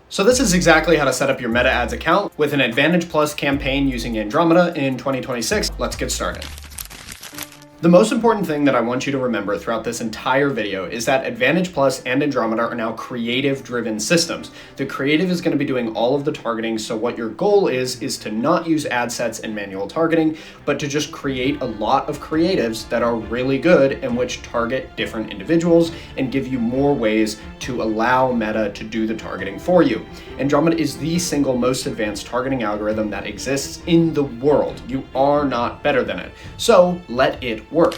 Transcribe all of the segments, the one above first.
So this is exactly how to set up your Meta Ads account with an Advantage Plus campaign using Andromeda in 2026. Let's get started. The most important thing that I want you to remember throughout this entire video is that Advantage Plus and Andromeda are now creative-driven systems. The creative is going to be doing all of the targeting, so what your goal is to not use ad sets and manual targeting, but to just create a lot of creatives that are really good and which target different individuals and give you more ways to allow Meta to do the targeting for you. Andromeda is the single most advanced targeting algorithm that exists in the world. You are not better than it. So let it work.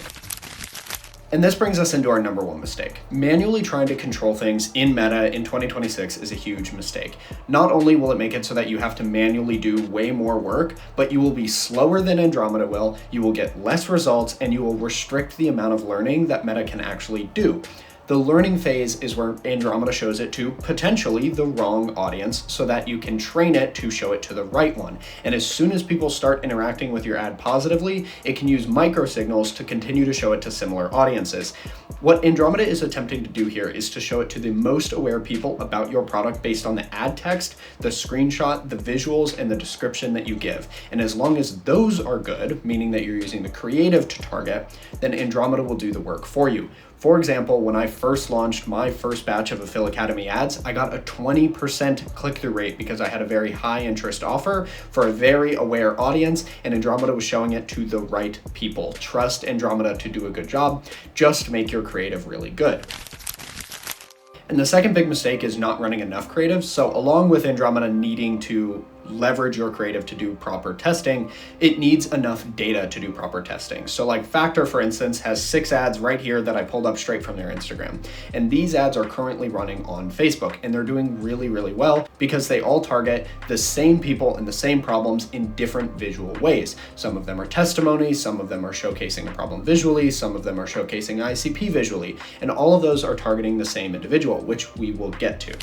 And this brings us into our number one mistake. Manually trying to control things in Meta in 2026 is a huge mistake. Not only will it make it so that you have to manually do way more work, but you will be slower than Andromeda will, you will get less results, and you will restrict the amount of learning that Meta can actually do. The learning phase is where Andromeda shows it to potentially the wrong audience so that you can train it to show it to the right one. And as soon as people start interacting with your ad positively, it can use micro signals to continue to show it to similar audiences. What Andromeda is attempting to do here is to show it to the most aware people about your product based on the ad text, the screenshot, the visuals, and the description that you give. And as long as those are good, meaning that you're using the creative to target, then Andromeda will do the work for you. For example, when I first launched my first batch of Affilicademy ads, I got a 20% click-through rate because I had a very high interest offer for a very aware audience, and Andromeda was showing it to the right people. Trust Andromeda to do a good job. Just make your creative really good. And the second big mistake is not running enough creative. So along with Andromeda needing to leverage your creative to do proper testing, it needs enough data to do proper testing. So like Factor, for instance, has 6 ads right here that I pulled up straight from their Instagram. And these ads are currently running on Facebook, and they're doing really, really well because they all target the same people and the same problems in different visual ways. Some of them are testimonies, some of them are showcasing a problem visually, some of them are showcasing ICP visually, and all of those are targeting the same individual, which we will get to.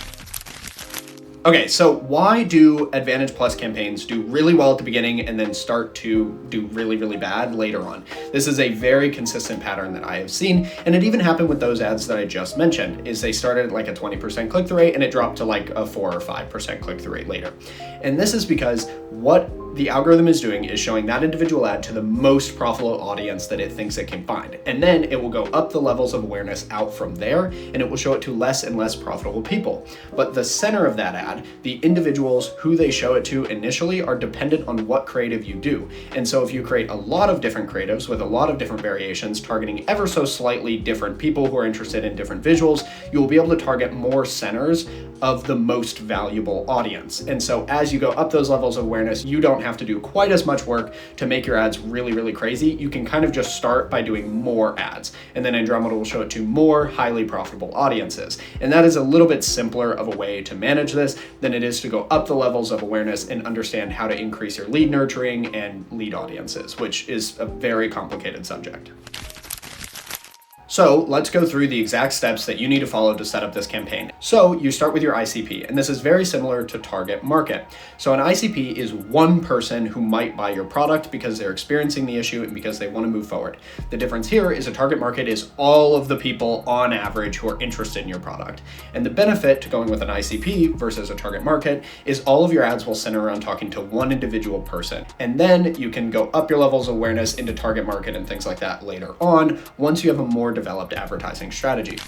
Okay, so why do Advantage Plus campaigns do really well at the beginning and then start to do really, really bad later on? This is a very consistent pattern that I have seen, and it even happened with those ads that I just mentioned, is they started at like a 20% click-through rate and it dropped to like a 4 or 5% click-through rate later. And this is because what the algorithm is doing is showing that individual ad to the most profitable audience that it thinks it can find. And then it will go up the levels of awareness out from there, and it will show it to less and less profitable people. But the center of that ad, the individuals who they show it to initially, are dependent on what creative you do. And so if you create a lot of different creatives with a lot of different variations targeting ever so slightly different people who are interested in different visuals, you will be able to target more centers of the most valuable audience. And so as you go up those levels of awareness, you don't have to do quite as much work to make your ads really, really crazy. You can kind of just start by doing more ads, and then Andromeda will show it to more highly profitable audiences. And that is a little bit simpler of a way to manage this than it is to go up the levels of awareness and understand how to increase your lead nurturing and lead audiences, which is a very complicated subject. So let's go through the exact steps that you need to follow to set up this campaign. So you start with your ICP, and this is very similar to target market. So an ICP is one person who might buy your product because they're experiencing the issue and because they want to move forward. The difference here is a target market is all of the people on average who are interested in your product. And the benefit to going with an ICP versus a target market is all of your ads will center around talking to one individual person. And then you can go up your levels of awareness into target market and things like that later on, once you have a more developed advertising strategy.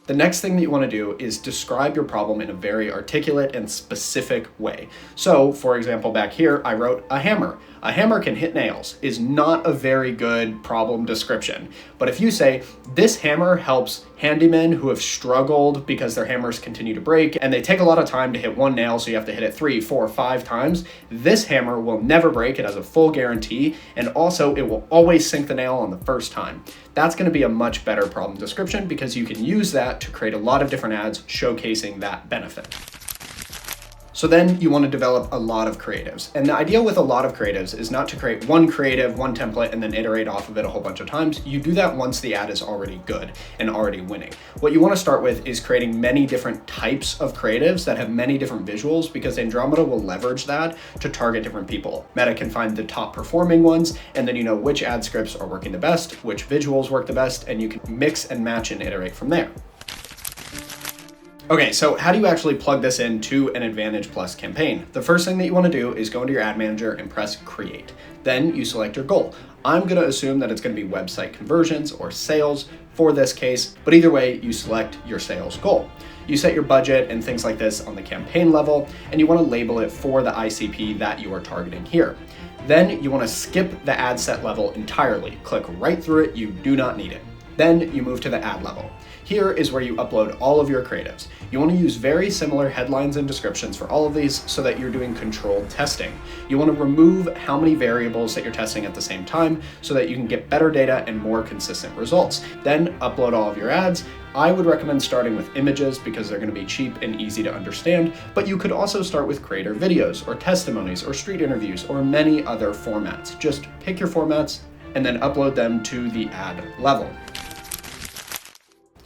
The next thing that you want to do is describe your problem in a very articulate and specific way. So, for example, back here, I wrote a hammer. A hammer can hit nails is not a very good problem description. But if you say, this hammer helps handymen who have struggled because their hammers continue to break and they take a lot of time to hit one nail, so you have to hit it 3, 4, 5 times, this hammer will never break. It has a full guarantee, and also it will always sink the nail on the first time. That's going to be a much better problem description because you can use that to create a lot of different ads showcasing that benefit. So then you want to develop a lot of creatives. And the idea with a lot of creatives is not to create one creative, one template, and then iterate off of it a whole bunch of times. You do that once the ad is already good and already winning. What you want to start with is creating many different types of creatives that have many different visuals, because Andromeda will leverage that to target different people. Meta can find the top performing ones, and then you know which ad scripts are working the best, which visuals work the best, and you can mix and match and iterate from there. Okay, so how do you actually plug this into an Advantage Plus campaign? The first thing that you want to do is go into your ad manager and press create. Then you select your goal. I'm going to assume that it's going to be website conversions or sales for this case, but either way, you select your sales goal. You set your budget and things like this on the campaign level, and you want to label it for the ICP that you are targeting here. Then you want to skip the ad set level entirely. Click right through it, you do not need it. Then you move to the ad level. Here is where you upload all of your creatives. You want to use very similar headlines and descriptions for all of these so that you're doing controlled testing. You want to remove how many variables that you're testing at the same time so that you can get better data and more consistent results. Then upload all of your ads. I would recommend starting with images because they're going to be cheap and easy to understand, but you could also start with creator videos or testimonies or street interviews or many other formats. Just pick your formats and then upload them to the ad level.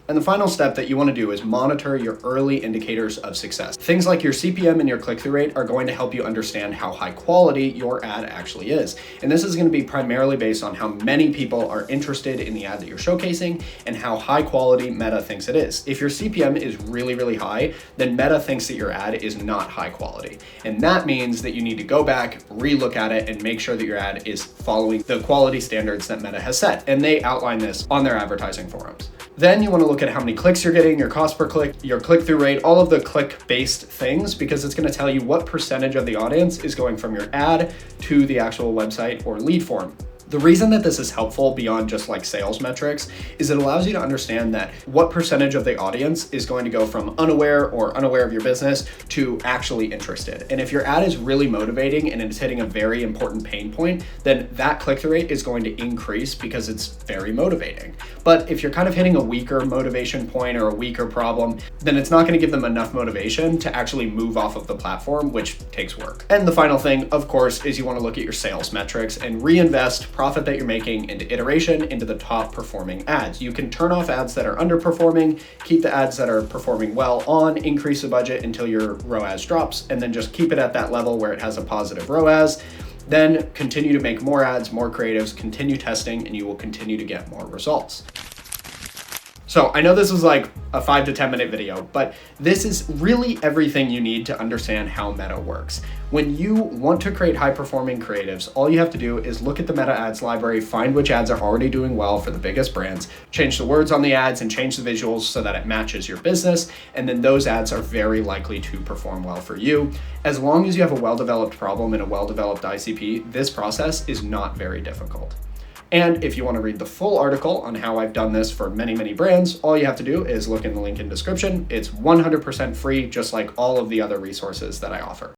And the final step that you want to do is monitor your early indicators of success. Things like your CPM and your click-through rate are going to help you understand how high quality your ad actually is. And this is going to be primarily based on how many people are interested in the ad that you're showcasing and how high quality Meta thinks it is. If your CPM is really, really high, then Meta thinks that your ad is not high quality. And that means that you need to go back, relook at it, and make sure that your ad is following the quality standards that Meta has set. And they outline this on their advertising forums. Then you want to look at how many clicks you're getting, your cost per click, your click-through rate, all of the click-based things, because it's going to tell you what percentage of the audience is going from your ad to the actual website or lead form. The reason that this is helpful beyond just like sales metrics is it allows you to understand that what percentage of the audience is going to go from unaware of your business to actually interested. And if your ad is really motivating and it's hitting a very important pain point, then that click-through rate is going to increase because it's very motivating. But if you're kind of hitting a weaker motivation point or a weaker problem, then it's not going to give them enough motivation to actually move off of the platform, which takes work. And the final thing, of course, is you want to look at your sales metrics and reinvest profit that you're making into iteration into the top performing ads. You can turn off ads that are underperforming, keep the ads that are performing well on, increase the budget until your ROAS drops, and then just keep it at that level where it has a positive ROAS. Then continue to make more ads, more creatives, continue testing, and you will continue to get more results. So I know this was like a 5 to 10 minute video, but this is really everything you need to understand how Meta works. When you want to create high performing creatives, all you have to do is look at the Meta ads library, find which ads are already doing well for the biggest brands, change the words on the ads and change the visuals so that it matches your business. And then those ads are very likely to perform well for you. As long as you have a well-developed problem and a well-developed ICP, this process is not very difficult. And if you want to read the full article on how I've done this for many, many brands, all you have to do is look in the link in description. It's 100% free, just like all of the other resources that I offer.